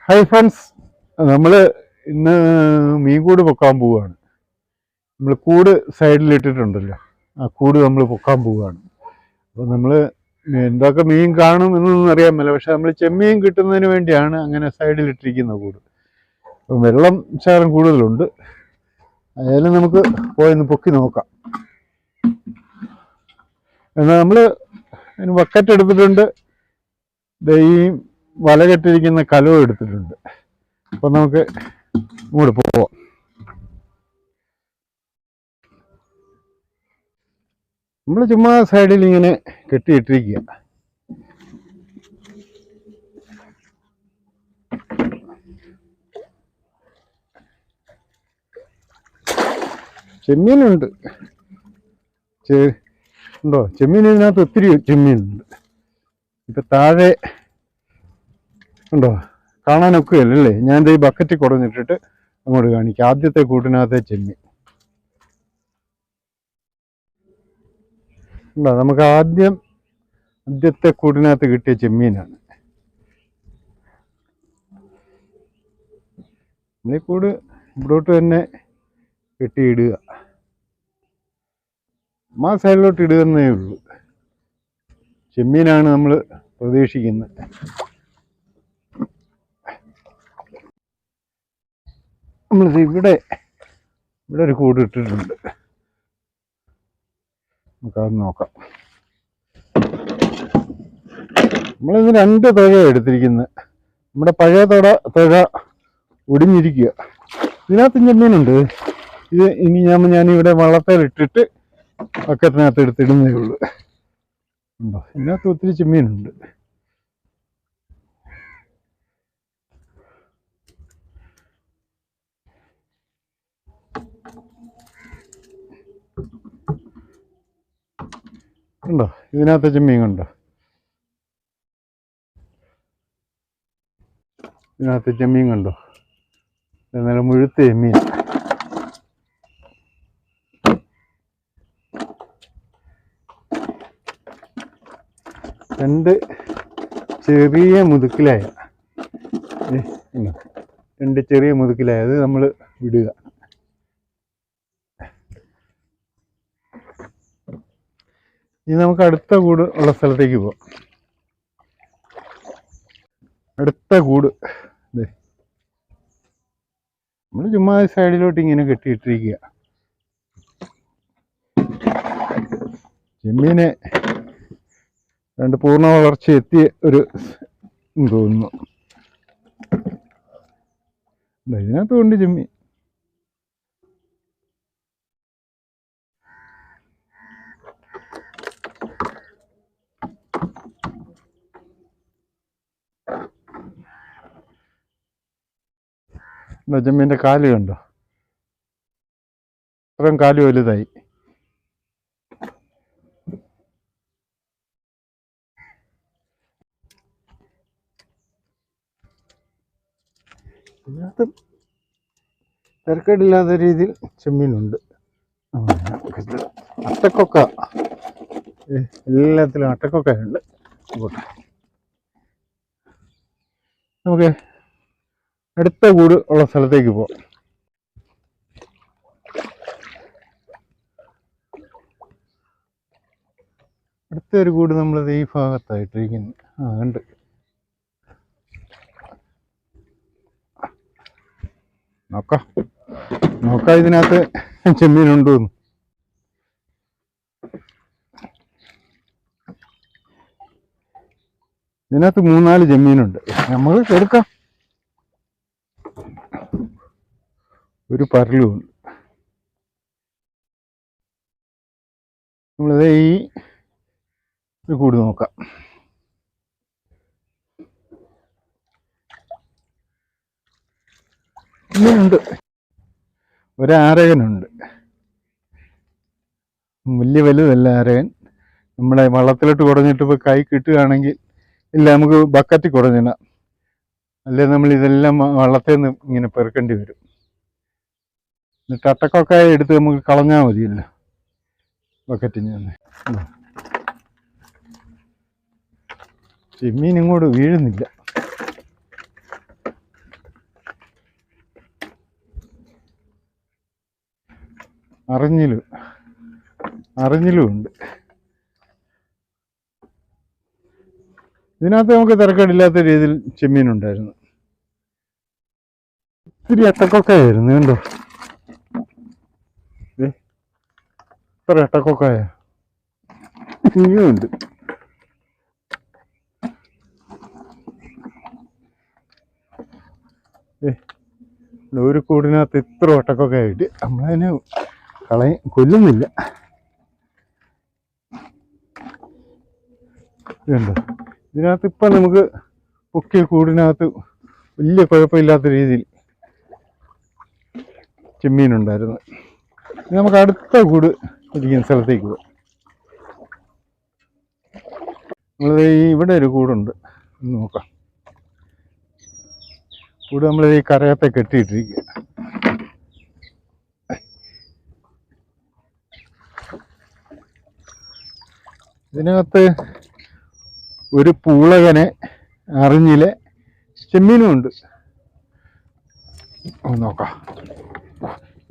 Hi friends, നമ്മൾ ഇന്ന് മീൻ കൂട് പൊക്കാൻ പോവുകയാണ്. നമ്മൾ കൂട് സൈഡിലിട്ടിട്ടുണ്ടല്ലോ, ആ കൂട് നമ്മൾ പൊക്കാൻ പോവുകയാണ്. അപ്പോൾ നമ്മൾ എന്തൊക്കെ മീൻ കാണും എന്നൊന്നും അറിയാൻ പറ്റില്ല, പക്ഷെ നമ്മൾ ചെമ്മീൻ കിട്ടുന്നതിന് വേണ്ടിയാണ് അങ്ങനെ സൈഡിലിട്ടിരിക്കുന്ന കൂട്. അപ്പം വെള്ളം ശകലം കൂടുതലുണ്ട്, അതായാലും നമുക്ക് പോയൊന്ന് പൊക്കി നോക്കാം. എന്നാൽ നമ്മൾ ബക്കറ്റ് എടുത്തിട്ടുണ്ട്, ഈ വല കെട്ടിരിക്കുന്ന കലവും എടുത്തിട്ടുണ്ട്. അപ്പം നമുക്ക് ഇങ്ങോട്ട് പോവാം. നമ്മൾ ചുമ്മാ സൈഡിൽ ഇങ്ങനെ കെട്ടിയിട്ടിരിക്കുക. ചെമ്മീനുണ്ട്, ഉണ്ടോ? ചെമ്മീൻ ഇതിനകത്ത് ഒത്തിരി ചെമ്മീനുണ്ട്. ഇപ്പൊ താഴെ ഉണ്ടോ, കാണാനൊക്കെ അല്ലേ? ഞാൻ ഈ ബക്കറ്റ് കുടഞ്ഞിട്ടിട്ട് അങ്ങോട്ട് കാണിക്കാം. ആദ്യത്തെ കൂട്ടിനകത്തെ ചെമ്മീൻ ഉണ്ടോ? നമുക്ക് ആദ്യത്തെ കൂട്ടിനകത്ത് കിട്ടിയ ചെമ്മീനാണ്. നമ്മളീ കൂട് ഇവിടോട്ട് തന്നെ കെട്ടിയിടുക, സൈഡിലോട്ട് ഇടുകയെന്നേ ഉള്ളൂ. ചെമ്മീനാണ് നമ്മൾ പ്രതീക്ഷിക്കുന്നത്. നമ്മളിത് ഇവിടെ ഒരു കൂട് ഇട്ടിട്ടുണ്ട്, നമുക്കത് നോക്കാം. നമ്മളിന്ന് 2 തുഴയാണ് എടുത്തിരിക്കുന്നത്. നമ്മുടെ പഴയ തുഴ ഒടിഞ്ഞിരിക്കുക. ഇതിനകത്ത് ചെമ്മീനുണ്ട്. ഇത് ഇനി ഞാനിവിടെ വള്ളത്തേലിട്ടിട്ട് ബക്കറ്റിനകത്ത് എടുത്തിടുന്നേ ഉള്ളൂ. ഉണ്ടോ? ഇതിനകത്ത് ഒത്തിരി ചെമ്മീനുണ്ട്. ഉണ്ടോ? ഇതിനകത്ത് ചെമ്മീൻ കണ്ടോ? ഇതിനകത്ത് ചെമ്മീൻ കണ്ടോ? നല്ല മുഴുത്ത ചെമ്മീൻ. രണ്ട് ചെറിയ മുതുക്കിലായ, 2 ചെറിയ മുതുക്കിലായ, അത് നമ്മൾ വിടുക. ഇനി നമുക്ക് അടുത്ത കൂട് ഉള്ള സ്ഥലത്തേക്ക് പോവാം. അടുത്ത കൂട് നമ്മൾ ചുമ്മാ സൈഡിലോട്ട് ഇങ്ങനെ കെട്ടിയിട്ടിരിക്കുക. ചെമ്മീനെ പൂർണ്ണ വളർച്ച എത്തിയ ഒരു തോന്നുന്നു. ഇതിനകത്ത് കൊണ്ട് ചെമ്മീൻ. ചെമ്മീൻ്റെ കാല് കണ്ടോ? അത്രയും കാല് വലുതായി. ഇതിനകത്ത് തിരക്കേടില്ലാത്ത രീതിയിൽ ചെമ്മീനുണ്ട്. അട്ടക്കൊക്ക, എല്ലാത്തിലും അട്ടക്കൊക്ക ഉണ്ട്. നമുക്ക് അടുത്ത കൂട് ഉള്ള സ്ഥലത്തേക്ക് പോവാം. അടുത്തൊരു കൂട് നമ്മളത് ഈ ഭാഗത്തായിട്ടിരിക്കുന്നു. ഉണ്ട്. നോക്കാം ഇതിനകത്ത് ചെമ്മീനുണ്ടോന്ന്. ഇതിനകത്ത് 3-4 ചെമ്മീനുണ്ട്. നമുക്ക് എടുക്കാം. ഒരു പരലുമുണ്ട്. നമ്മളിത് ഈ കൂട് നോക്കാം. ഇങ്ങനെയുണ്ട്. ഒരാരകനുണ്ട്, വലിയ വലുതല്ല ആരകൻ. നമ്മുടെ വള്ളത്തിലോട്ട് കുടഞ്ഞിട്ട് ഇപ്പോൾ കൈ കിട്ടുകയാണെങ്കിൽ, ഇല്ല നമുക്ക് ബക്കറ്റിൽ കുടഞ്ഞിടാം. അല്ലെ നമ്മൾ ഇതെല്ലാം വള്ളത്തിൽ നിന്ന് ഇങ്ങനെ പെറുക്കേണ്ടി വരും. എന്നിട്ട് അട്ടക്കൊക്കെ എടുത്ത് നമുക്ക് കളഞ്ഞാൽ മതിയല്ലോ ബക്കറ്റിൽ നിന്ന്. ചെമ്മീൻ ഇങ്ങോട്ട് വീഴുന്നില്ല. അറിഞ്ഞിലും ഉണ്ട്. ഇതിനകത്ത് നമുക്ക് തിരക്കേടില്ലാത്ത രീതിയിൽ ചെമ്മീനുണ്ടായിരുന്നു. ഇത്തിരി എട്ടക്കൊക്കായിരുന്നു കണ്ടോ, ഇത്ര എട്ടക്കൊക്കായ ഇനിയും ഉണ്ട്. ഒരു കൂടിനകത്ത് ഇത്ര ഒട്ടക്കൊക്കെ ആയിട്ട് നമ്മളതിനെ കൊല്ലുന്നില്ല. ഇതുണ്ടോ, ഇതിനകത്ത് ഇപ്പം നമുക്ക് പൊക്കിയ കൂടിനകത്ത് വലിയ കുഴപ്പമില്ലാത്ത രീതിയിൽ ചെമ്മീനുണ്ടായിരുന്നു. നമുക്ക് അടുത്ത കൂട് ഇരിക്കുന്ന സ്ഥലത്തേക്ക് പോകാം. നമ്മൾ ഇവിടെ ഒരു കൂടുണ്ട്, നോക്കാം. കൂട് നമ്മൾ ഈ കരയത്തെ കെട്ടിയിട്ടിരിക്കുക. ഇതിനകത്ത് ഒരു പൂളകനെ, അറിഞ്ഞിലെ ചെമ്മീനും ഉണ്ട്. നോക്കാം.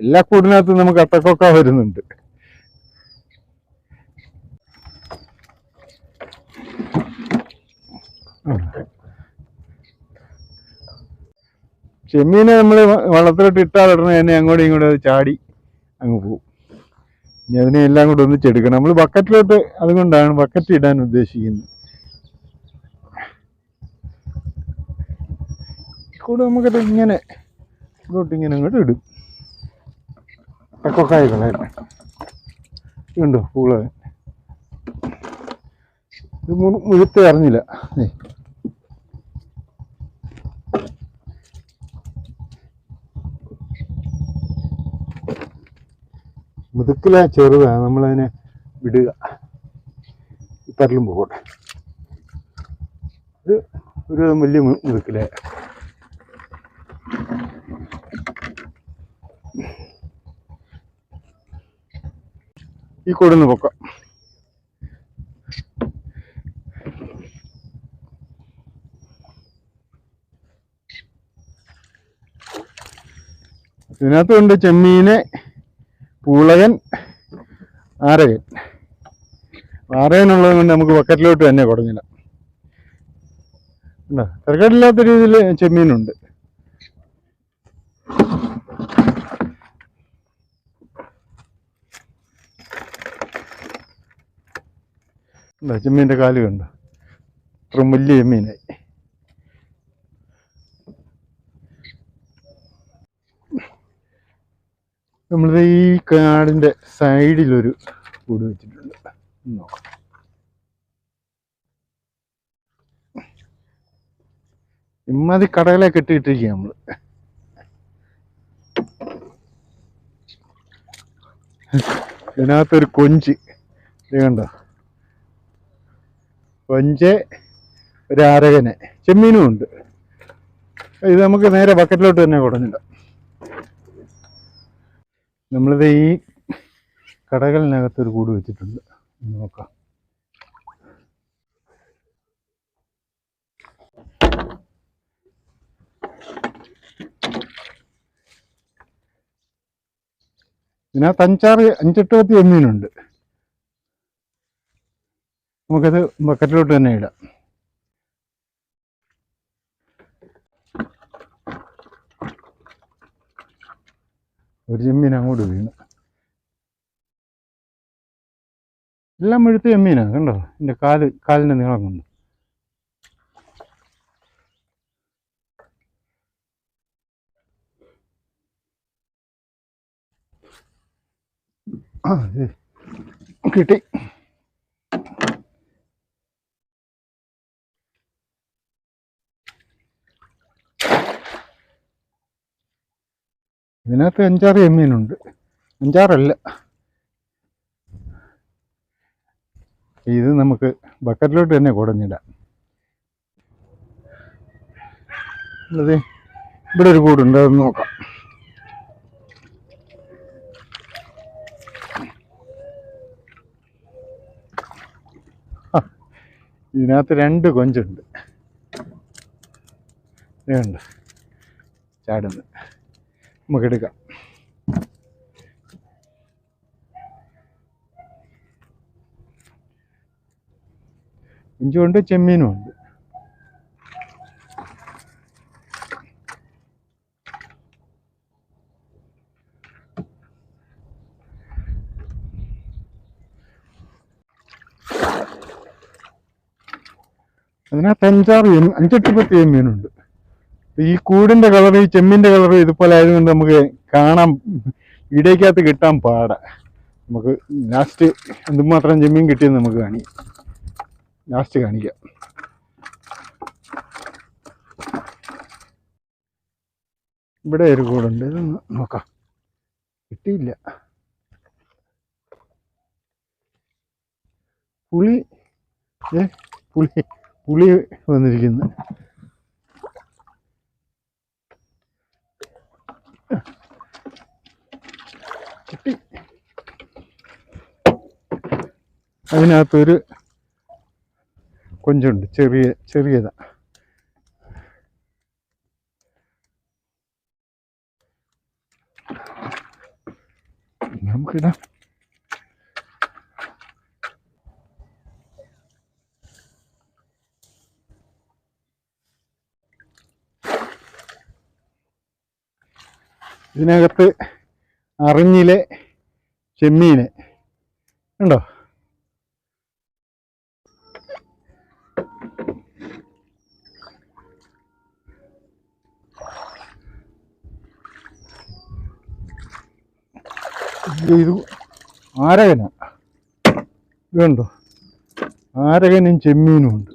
എല്ലാ കൂടിനകത്തും നമുക്ക് അട്ടക്കൊക്ക വരുന്നുണ്ട്. ചെമ്മീനെ നമ്മൾ വള്ളത്തിലോട്ട് ഇട്ടാൽ ഉടനെ തന്നെ അങ്ങോട്ടും ഇങ്ങോട്ടും അത് ചാടി അങ്ങ് പോകും. ഇനി അതിനെ എല്ലാം കൂടെ ഒന്നിച്ചെടുക്കണം. നമ്മൾ ബക്കറ്റിലോട്ട്, അതുകൊണ്ടാണ് ബക്കറ്റ് ഇടാൻ ഉദ്ദേശിക്കുന്നത്. കൂടെ നമുക്കത് ഇങ്ങനെ ഇങ്ങോട്ട് അങ്ങോട്ട് ഇടും. കൊക്കായി കളയട്ടെ. ഇതുണ്ടോ പൂള, ഇത് മുഴുത്തെ അറിഞ്ഞില്ല. മുതുക്കില ചെറുതാണ്, നമ്മളതിനെ വിടുക. പരലും പോകട്ടെ. ഇത് ഒരു വലിയ മുതുക്കില. ഈ കൊടുന്ന് പൊക്കാം. ഇതിനകത്തുണ്ട് ചെമ്മീന്, പൂളകൻ, ആരകൻ. ആരകനുള്ളത് കൊണ്ട് നമുക്ക് ബക്കറ്റിലോട്ട് തന്നെ കുടഞ്ഞില്ല. തിരക്കേടില്ലാത്ത രീതിയിൽ ചെമ്മീനുണ്ട്. ചെമ്മീൻ്റെ കാല് കണ്ടോ, ഇത്ര വലിയ ചെമ്മീനായി. നമ്മളിത് ഈ കാടിൻ്റെ സൈഡിലൊരു കൂട് വെച്ചിട്ടുണ്ട്, നോക്കാം. ഇമ്മാതി കടകളെ കെട്ടിയിട്ടിരിക്കുക നമ്മൾ. ഇതിനകത്തൊരു കൊഞ്ച്, ഇത് കണ്ടോ, കൊഞ്ച്, ഒരു ആരകനെ, ചെമ്മീനും ഉണ്ട്. ഇത് നമുക്ക് നേരെ ബക്കറ്റിലോട്ട് തന്നെ കുടഞ്ഞില്ല. നമ്മളിത് ഈ കടകളിനകത്തൊരു കൂട് വെച്ചിട്ടുണ്ട്, നോക്കാം. ഇതിനകത്ത് 5-8 പത്തി ചെമ്മീനുണ്ട്. നമുക്കത് ബക്കറ്റിലോട്ട് തന്നെ ഇടാം. ഒരു ചെമ്മീൻ അങ്ങോട്ട് വീണ്. എല്ലാം മുഴുത്ത ചെമ്മീനാണ് കണ്ടോ, എൻ്റെ കാലിൻ്റെ നീളം കൊണ്ട്. കിട്ടി. ഇതിനകത്ത് 5-6 ചെമ്മീനുണ്ട്, 5-6 ഇത് നമുക്ക് ബക്കറ്റിലോട്ട് തന്നെ കുടഞ്ഞിടാം. അതെ, ഇവിടെ ഒരു കൂടുണ്ട്, അതൊന്ന് നോക്കാം. ഇതിനകത്ത് 2 കൊഞ്ചുണ്ട്, ഇതുണ്ട് ചാടുന്നത്. നമുക്കെടുക്കാം. കൊഞ്ചുമുണ്ട്, ചെമ്മീനും ഉണ്ട്. അതിനകത്ത് 5-8 ചെമ്മീനുണ്ട്. ഈ കൂടിന്റെ കളറ്, ഈ ചെമ്മീന്റെ കളറ് ഇതുപോലെ ആയതുകൊണ്ട് നമുക്ക് കാണാൻ വീഡിയോക്കകത്ത് കിട്ടാൻ പാടാ. നമുക്ക് ലാസ്റ്റ് എന്തുമാത്രം ചെമ്മീൻ കിട്ടിയെന്ന് നമുക്ക് ലാസ്റ്റ് കാണിക്കാം. ഇവിടെ ഒരു കൂടുണ്ട്, ഇതൊന്ന് നോക്കാം. കിട്ടിയില്ല. പുളി പുളി വന്നിരിക്കുന്നു. കിട്ടി. അതിനകത്തൊരു കൊഞ്ചുണ്ട്, ചെറിയതാ. നമുക്കിടാം. ഇതിനകത്ത് അറിഞ്ഞിലെ ചെമ്മീന് ഉണ്ടോ? ഇത് ആരകനാ. ഇതുണ്ടോ? ആരകനും ചെമ്മീനും ഉണ്ട്.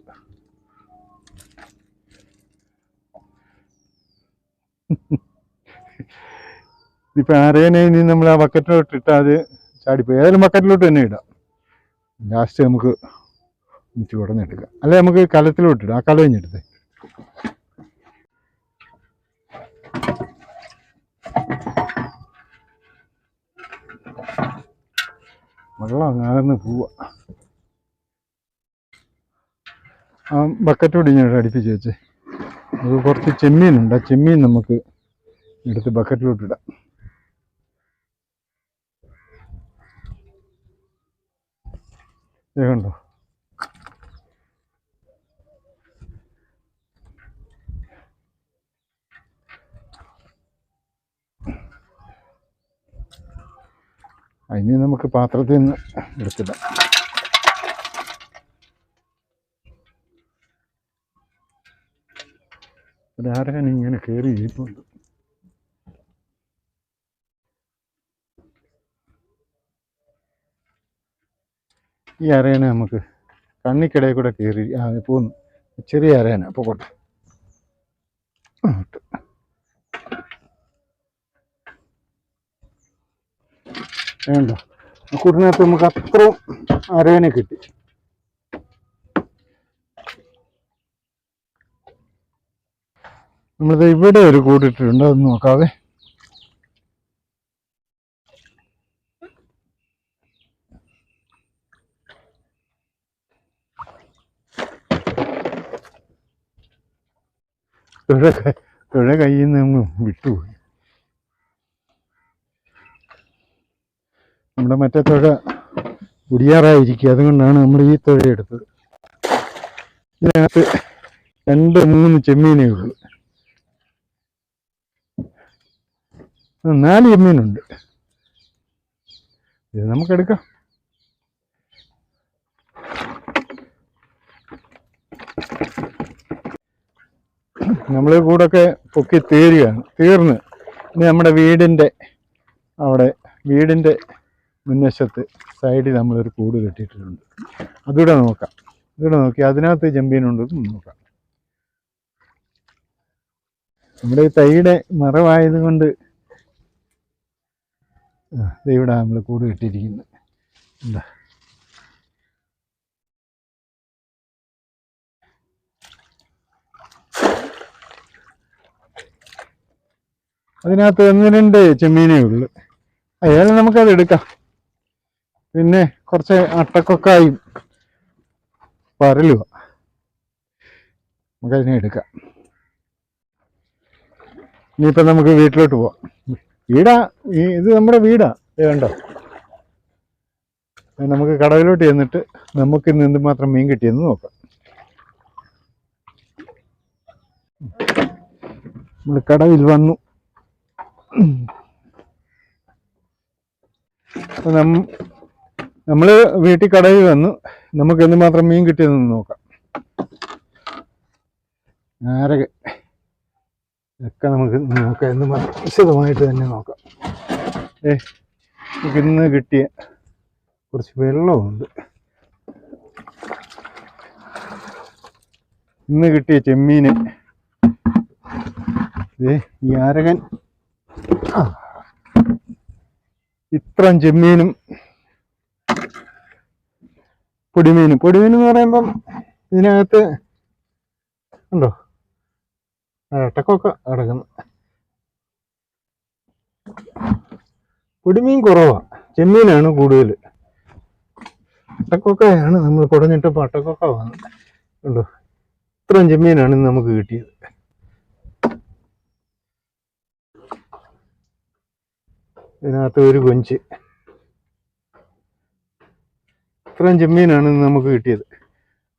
ഇപ്പം ആരകനെ ഇനി നമ്മൾ ആ ബക്കറ്റിലോട്ട് ഇട്ടാൽ അത് ചാടിപ്പോയി. ഏതായാലും ബക്കറ്റിലോട്ട് തന്നെ ഇടാം. ലാസ്റ്റ് നമുക്ക് ഉടനെടുക്കാം. അല്ലെ നമുക്ക് കലത്തിലോട്ട് ഇടാം. ആ കല കഴിഞ്ഞെടുത്തേ. വെള്ളം അങ്ങാർന്ന് പോവാ. ആ ബക്കറ്റോട് ഇങ്ങനെ അടുപ്പിച്ച് വെച്ചേ. അത് കുറച്ച് ചെമ്മീനുണ്ട്. ആ ചെമ്മീൻ നമുക്ക് എടുത്ത് ബക്കറ്റിലോട്ട് ഇടാം. കണ്ടോ? അതിന് നമുക്ക് പാത്രത്തിൽ നിന്ന് എടുത്തിടാം. ഒരാരകൻ ഇങ്ങനെ കയറി ഇരിപ്പുണ്ട്. ഈ അരയനെ നമുക്ക് കണ്ണിക്കിടയിൽ കൂടെ കയറി പോന്നു. ചെറിയ അരയന പോട്ടെ. വേണ്ട, കൂട്ടിനകത്ത് നമുക്ക് അത്രയും അരയനെ കിട്ടി. നമ്മളിത് ഇവിടെ ഒരു കൂടിട്ടിട്ടുണ്ട്, അതൊന്ന് നോക്കാവേ. തുഴ കയ്യിൽ നിന്ന് വിട്ടുപോയി. നമ്മുടെ മറ്റേ തുഴ കുടിയാറായിരിക്കുക, അതുകൊണ്ടാണ് നമ്മൾ ഈ തുഴ എടുത്തത്. ഇതിനകത്ത് 2-3 ചെമ്മീനേ ഉള്ളൂ. 4 ചെമ്മീനുണ്ട്. ഇത് നമുക്കെടുക്കാം. നമ്മൾ കൂടൊക്കെ പൊക്കി തീർന്ന് ഇനി നമ്മുടെ വീടിൻ്റെ മുൻവശത്ത് സൈഡിൽ നമ്മളൊരു കൂട് കെട്ടിയിട്ടുണ്ട്. അതുകൂടെ നോക്കാം. ഇവിടെ നോക്കി അതിനകത്ത് ചെമ്മീനുണ്ടെന്ന് നോക്കാം. നമ്മുടെ ഈ തൈയുടെ മറവായത് കൊണ്ട് ഇവിടെ നമ്മൾ കൂട് കെട്ടിയിരിക്കുന്നത്. എന്താ അതിനകത്ത് 1-2 ചെമ്മീനേ ഉള്ളു. അയാലും നമുക്കത് എടുക്കാം. പിന്നെ കുറച്ച് അട്ടക്കൊക്കായും പരലുക, നമുക്കതിനെ എടുക്കാം. ഇനിയിപ്പം നമുക്ക് വീട്ടിലോട്ട് പോവാം. ഇത് നമ്മുടെ വീടാ. വേണ്ടോ? നമുക്ക് കടവിലോട്ട് ചെന്നിട്ട് നമുക്ക് ഇന്ന് എന്തുമാത്രം മീൻ കിട്ടിയെന്ന് നോക്കാം. നമ്മൾ കടവിൽ വന്നു. അപ്പോൾ നമ്മൾ വീട്ടിൽ കടവിൽ വന്നു. നമുക്ക് എന്തുമാത്രം മീൻ കിട്ടിയതെന്ന് നോക്കാം. ആരൊക്കെ ഇതൊക്കെ നമുക്ക് നോക്കാം, എന്തുമാത്രം വിശദമായിട്ട് തന്നെ നോക്കാം. നമുക്ക് ഇന്ന് കിട്ടിയ കുറച്ച് വെള്ളമുണ്ട്. ഇന്ന് കിട്ടിയ ചെമ്മീന് ഈ ആരകൻ ഇത്രയും ചെമ്മീനും പൊടിമീൻ എന്ന് പറയുമ്പം ഇതിനകത്ത് ഉണ്ടോ ഇട്ടക്കൊക്കെ കിടക്കുന്നു. പൊടിമീൻ കുറവാണ്, ചെമ്മീനാണ് കൂടുതൽ. അട്ടക്കൊക്കയാണ് നമ്മൾ കുടഞ്ഞിട്ടപ്പോൾ അട്ടക്കൊക്ക വന്നത് ഉണ്ടോ. ഇത്രയും ചെമ്മീനാണ് ഇന്ന് നമുക്ക് കിട്ടിയത്. ഇതിനകത്ത് ഒരു കൊഞ്ച്. ഇത്രയും ചെമ്മീനാണ് ഇന്ന് നമുക്ക് കിട്ടിയത്.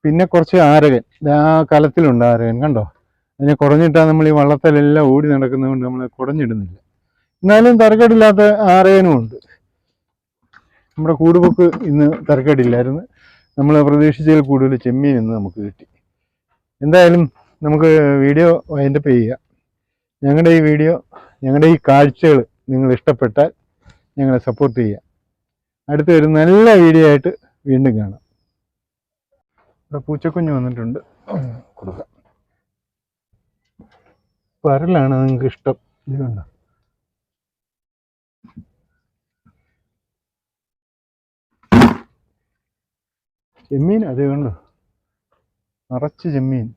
പിന്നെ കുറച്ച് ആരകൻ, ആ കലത്തിലുണ്ട് ആരകൻ കണ്ടോ. അതിനെ കുടഞ്ഞിട്ടാൽ നമ്മൾ ഈ വള്ളത്തിലെല്ലാം ഓടി നടക്കുന്നതുകൊണ്ട് നമ്മൾ കുടഞ്ഞിടുന്നില്ല. എന്നാലും തരക്കേടില്ലാത്ത ആരകനും ഉണ്ട്. നമ്മുടെ കൂടുപൊക്ക് ഇന്ന് തരക്കേടില്ലായിരുന്നു. നമ്മൾ പ്രതീക്ഷിച്ചതിൽ കൂടുതൽ ചെമ്മീൻ ഇന്ന് നമുക്ക് കിട്ടി. എന്തായാലും നമുക്ക് വീഡിയോ വൈൻഡപ്പ് ചെയ്യുക. ഞങ്ങളുടെ ഈ കാഴ്ചകൾ നിങ്ങൾ ഇഷ്ടപ്പെട്ടാൽ ഞങ്ങളെ സപ്പോർട്ട് ചെയ്യുക. അടുത്ത ഒരു നല്ല വീഡിയോ ആയിട്ട് വീണ്ടും കാണാം. ഇവിടെ പൂച്ചക്കുഞ്ഞ് വന്നിട്ടുണ്ട്, കൊടുക്കാം. പരലാണ് നിങ്ങൾക്ക് ഇഷ്ടം. ഇത് കണ്ടോ, ചെമ്മീൻ അത് കണ്ടോ, നിറച്ച് ചെമ്മീൻ.